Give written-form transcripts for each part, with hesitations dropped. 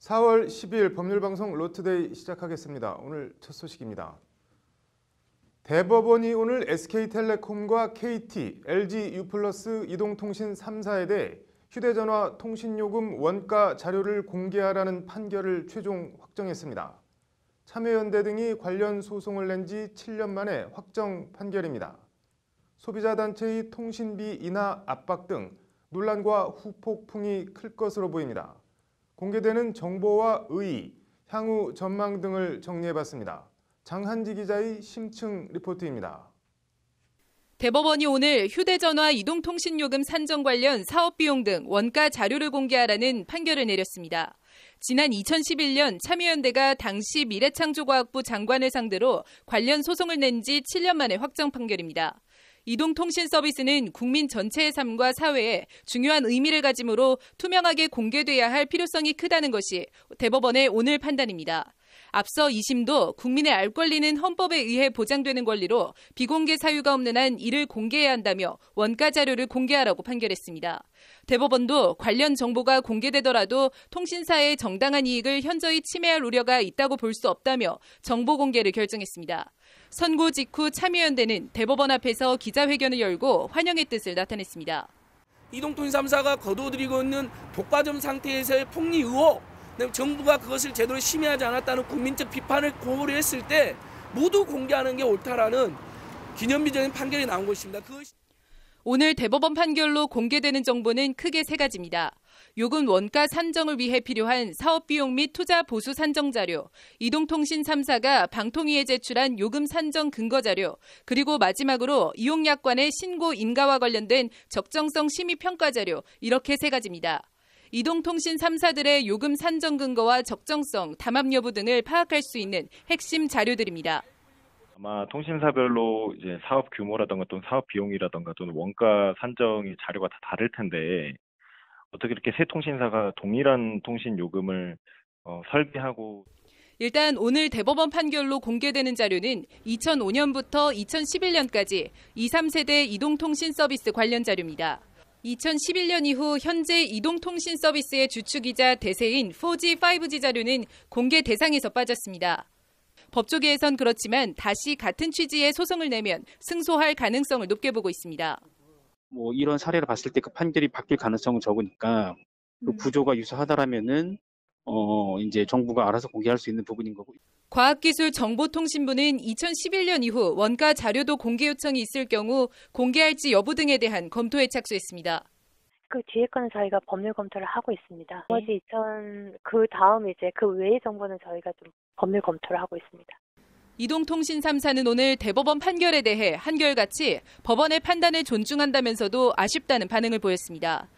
4월 10일 법률방송 로투데이 시작하겠습니다. 오늘 첫 소식입니다. 대법원이 오늘 SK텔레콤과 KT, LG-U+, 이동통신 3사에 대해 휴대전화 통신요금 원가 자료를 공개하라는 판결을 최종 확정했습니다. 참여연대 등이 관련 소송을 낸 지 7년 만에 확정 판결입니다. 소비자단체의 통신비 인하 압박 등 논란과 후폭풍이 클 것으로 보입니다. 공개되는 정보와 의의, 향후 전망 등을 정리해봤습니다. 장한지 기자의 심층 리포트입니다. 대법원이 오늘 휴대전화 이동통신요금 산정 관련 사업비용 등 원가 자료를 공개하라는 판결을 내렸습니다. 지난 2011년 참여연대가 당시 미래창조과학부 장관을 상대로 관련 소송을 낸 지 7년 만에 확정 판결입니다. 이동통신 서비스는 국민 전체의 삶과 사회에 중요한 의미를 가지므로 투명하게 공개돼야 할 필요성이 크다는 것이 대법원의 오늘 판단입니다. 앞서 2심도 국민의 알 권리는 헌법에 의해 보장되는 권리로 비공개 사유가 없는 한 이를 공개해야 한다며 원가 자료를 공개하라고 판결했습니다. 대법원도 관련 정보가 공개되더라도 통신사의 정당한 이익을 현저히 침해할 우려가 있다고 볼 수 없다며 정보 공개를 결정했습니다. 선고 직후 참여연대는 대법원 앞에서 기자회견을 열고 환영의 뜻을 나타냈습니다. 이동통신 3사가 거둬들이고 있는 독과점 상태에서의 폭리 의혹, 정부가 그것을 제대로 심의하지 않았다는 국민적 비판을 고려했을 때 모두 공개하는 게 옳다라는 기념비적인 판결이 나온 것입니다. 오늘 대법원 판결로 공개되는 정보는 크게 세 가지입니다. 요금 원가 산정을 위해 필요한 사업비용 및 투자 보수 산정 자료, 이동통신 3사가 방통위에 제출한 요금 산정 근거 자료, 그리고 마지막으로 이용약관의 신고 인가와 관련된 적정성 심의 평가 자료, 이렇게 세 가지입니다. 이동통신 3사들의 요금 산정 근거와 적정성, 담합 여부 등을 파악할 수 있는 핵심 자료들입니다. 아마 통신사별로 이제 사업 규모라든가 또는 사업 비용이라든가 또는 원가 산정의 자료가 다 다를 텐데 어떻게 이렇게 세 통신사가 동일한 통신 요금을 설계하고 일단 오늘 대법원 판결로 공개되는 자료는 2005년부터 2011년까지 2, 3세대 이동통신 서비스 관련 자료입니다. 2011년 이후 현재 이동통신 서비스의 주축이자 대세인 4G, 5G 자료는 공개 대상에서 빠졌습니다. 법조계에선 그렇지만 다시 같은 취지의 소송을 내면 승소할 가능성을 높게 보고 있습니다. 이런 사례를 봤을 때 그 판결이 바뀔 가능성은 적으니까 그 구조가 유사하다라면은 이제 정부가 알아서 공개할 수 있는 부분인 거고. 과학기술정보통신부는 2011년 이후 원가 자료도 공개 요청이 있을 경우 공개할지 여부 등에 대한 검토에 착수했습니다. 그 뒤에거는 저희가 법률 검토를 하고 있습니다. 나머지 그 다음 이제 그 외의 정보는 저희가 좀 법률 검토를 하고 있습니다. 이동통신 3사는 오늘 대법원 판결에 대해 한결같이 법원의 판단을 존중한다면서도 아쉽다는 반응을 보였습니다.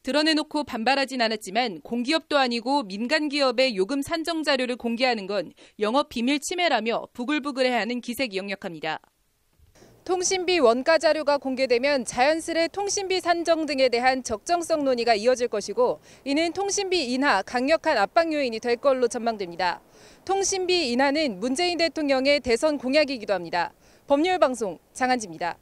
드러내놓고 반발하진 않았지만 공기업도 아니고 민간기업의 요금 산정 자료를 공개하는 건 영업 비밀 침해라며 부글부글해하는 기색이 역력합니다. 통신비 원가 자료가 공개되면 자연스레 통신비 산정 등에 대한 적정성 논의가 이어질 것이고 이는 통신비 인하 강력한 압박 요인이 될 걸로 전망됩니다. 통신비 인하는 문재인 대통령의 대선 공약이기도 합니다. 법률방송 장한지입니다.